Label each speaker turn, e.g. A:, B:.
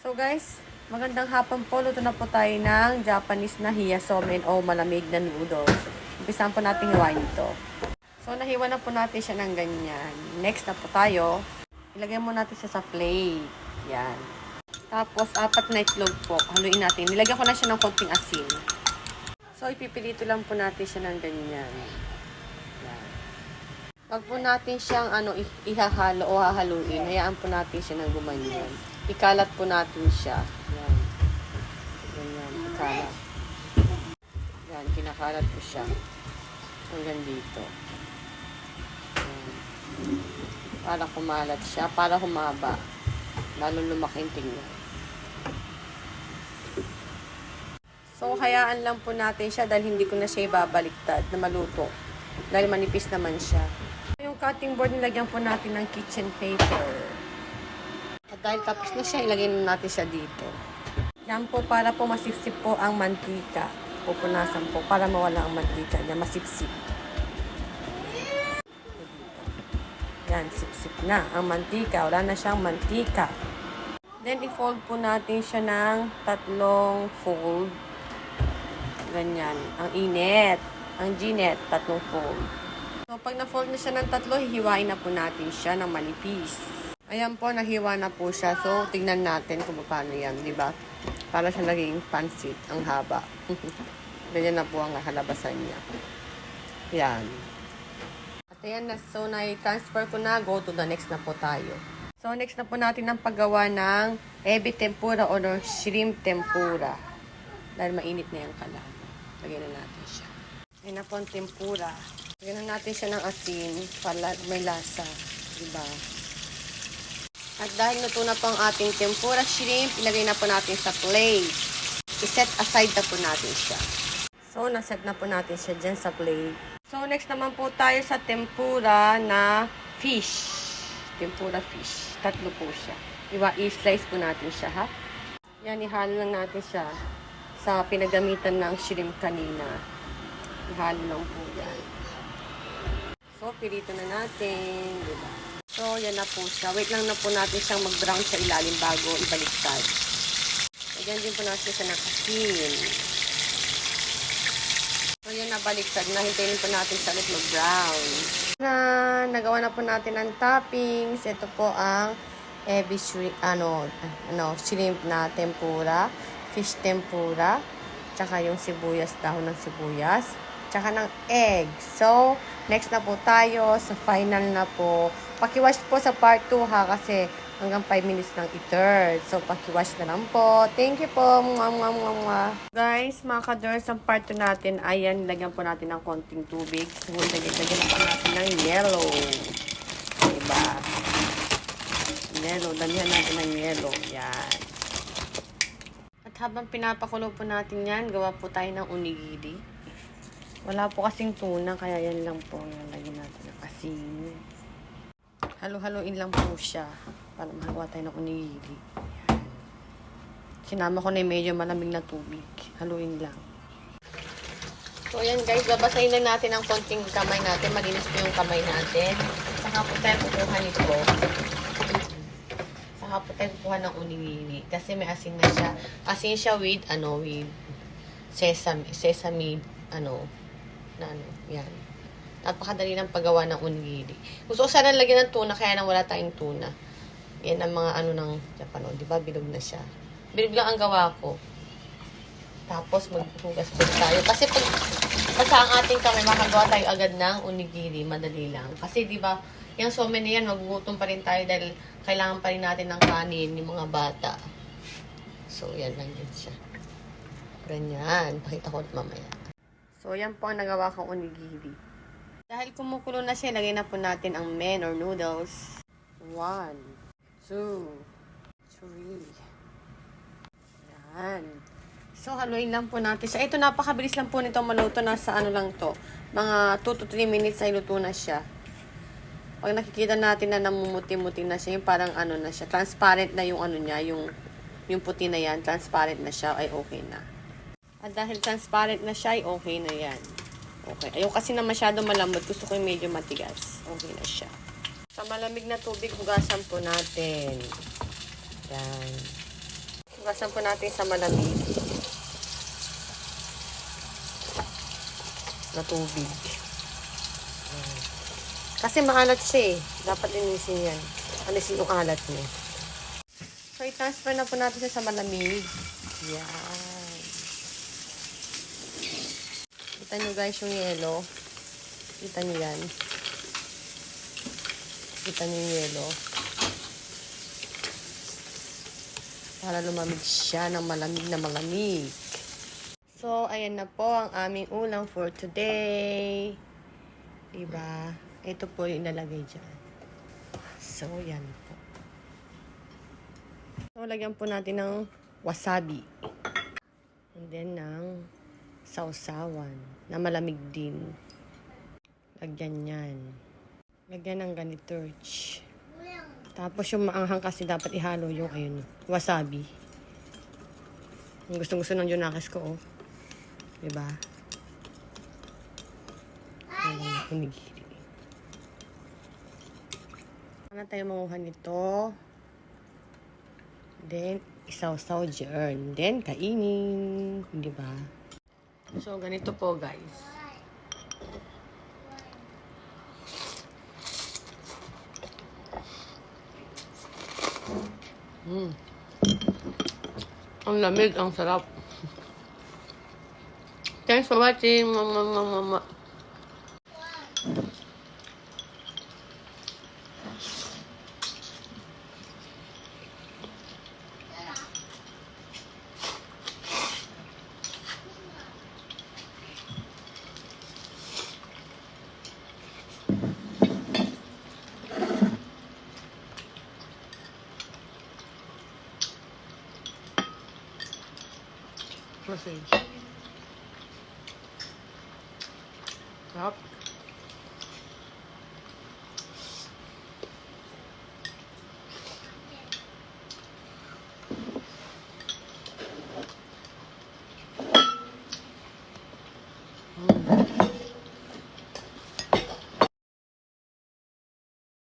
A: So guys, magandang hapon po. Luto na po tayo ng Japanese na hiya somen o malamig na noodles. Umpisahan po natin hiwain ito. So nahiwa na po natin siya ng ganyan. Next na po tayo. Ilagay mo natin siya sa plate. Yan. Tapos 4 na itlog po. Haluin natin. Nilagyan ko na siya ng konting asin. So ipipilito lang po natin siya ng ganyan. Yan. Wag po natin siyang ihahalo o hahaluin. Hayaan po natin siya ng gumanyan. Ikalat po natin siya. Yan. Ganyan, ikalat. Yan, kinakalat po siya. Hanggang dito. Yan. Para kumalat siya, para humaba. Lalo lumaki yung tingnan. So, hayaan lang po natin siya dahil hindi ko na siya ibabaliktad na maluto. Dahil manipis naman siya. Yung cutting board, nilagyan po natin ng kitchen paper. At dahil tapos na siya, ilagay na natin siya dito. Yan po para po masipsip po ang mantika. Pupunasan po para mawala ang mantika niya, masipsip. Yan, sipsip na ang mantika. Wala na siyang mantika. Then, i-fold po natin siya ng 3 fold. Ganyan. Ang init. Ang ginet, 3 fold. So, pag na-fold na siya ng 3, hihiwain na po natin siya ng manipis. Ayan po, nahiwa na po siya. So, tignan natin kung paano yan, di ba? Para siya naging pansit, ang haba. Ganyan na po ang halabasan niya. Yan. At ayan na, so na-transfer ko na. Go to the next na po tayo. So, next na po natin ang paggawa ng ebi tempura or shrimp tempura. Dahil mainit na yung kalan. Lagyan na natin siya. Ayan na po ang tempura. Lagyan na natin siya ng asin para may lasa. Diba? At dahil luto na po ang ating tempura shrimp, ilagay na po natin sa plate. I-set aside na po natin siya. So, naset na po natin siya dyan sa plate. So, next naman po tayo sa tempura na fish. Tempura fish. 3 po siya. Diba? I-slice po natin siya, ha? Yan, ihalo lang natin siya sa pinagamitan ng shrimp kanina. Ihalo lang po yan. So, pirito na natin. Diba? So, yan na po siya. Wait lang na po natin siyang mag-brown sa ilalim bago ibaliktad. Lagyan din po natin siya ng asin. So, yan na baliktad na. Hintayin po natin siya ulit mag-brown. Nagawa na po natin ang toppings. Ito po ang ebi shrimp, shrimp na tempura, fish tempura, tsaka yung sibuyas, dahon ng sibuyas, tsaka ng egg. So, next na po tayo sa final na po. Pakiwash po sa part 2 ha, kasi hanggang 5 minutes lang i-turn. So, pakiwash na lang po. Thank you po. Guys, mga ka-durs, ang part 2 natin, ayan, lagyan po natin ng konting tubig. So, lagyan po natin ng yellow. Diba? Yellow. Damihan natin ng yellow. Yan. At habang pinapakulo po natin yan, gawa po tayo ng onigiri. Wala po kasing tuna, kaya yan lang po. Lagyan natin ng asin. Halo-haloin lang po siya para magawa tayo ng onigiri. Sinama ko na yung medyo malamig na tubig. Haluin lang. So, ayan guys, babasahin lang natin ang konting kamay natin. Malinis po yung kamay natin. Saka po tayo kukuha nito. Saka po tayo kukuha ng onigiri. Kasi may asin na siya. Asin siya with sesame, yan. Napakadali ng paggawa ng onigiri. Gusto ko sana lagyan ng tuna, kaya nang wala tayong tuna. Yan ang mga ng Japan, di ba? Bilog na siya. Bilog lang ang gawa ko. Tapos maghugas po tayo. Kasi pag basta ang ating kamay, makagawa tayo agad ng onigiri. Madali lang. Kasi di ba, yung somen na yan, magugutom pa rin tayo dahil kailangan pa rin natin ng kanin, yung mga bata. So, yan lang din siya. Ganyan. Pakita ko mamaya. So, yan po ang nagawa kong onigiri. Dahil kumukulo na siya, lagay na po natin ang men or noodles. 1, 2, 3. Yan. So, haluin lang po natin siya. Ito, napakabilis lang po nito maluto. Nasa lang to. Mga 2 to 3 minutes ay luto na siya. Pag nakikita natin na namumuti-muti na siya, yung parang na siya. Transparent na yung niya, yung puti na yan. Transparent na siya, ay okay na. At dahil transparent na siya, ay okay na yan. Okay. Ayaw kasi na masyado malambot. Gusto ko yung medyo matigas. Okay na siya. Sa malamig na tubig, hugasan po natin. Yan. Iwasan po natin sa malamig na tubig. Kasi maalat siya eh. Dapat linisin yan. Alisin yung alat niya. So, i-transfer na po natin siya sa malamig. Yan. Kita nyo guys yung yelo. Kita nyo yan. Kita nyo yung yelo. Para lumamig siya ng malamig na malamig. So, ayan na po ang aming ulam for today. Diba? Ito po yung inalagay dyan. So, yan po. So, lagyan po natin ng wasabi. And then, ng sausawan na malamig din. Lagyan yan. Lagyan ng ganito. Tapos, yung maanghang kasi dapat ihalo yung ayun, wasabi. Yung gustong-gusto ng Junakis ko, oh. Diba? Ayan, umigiri. Ano tayo manguha nito? Then, isaw-saw dyan. Then, kainin. Diba? So, ganito po, guys. Ang lamig, ang sarap. Thanks for watching. Mama. Sausage. Sarap.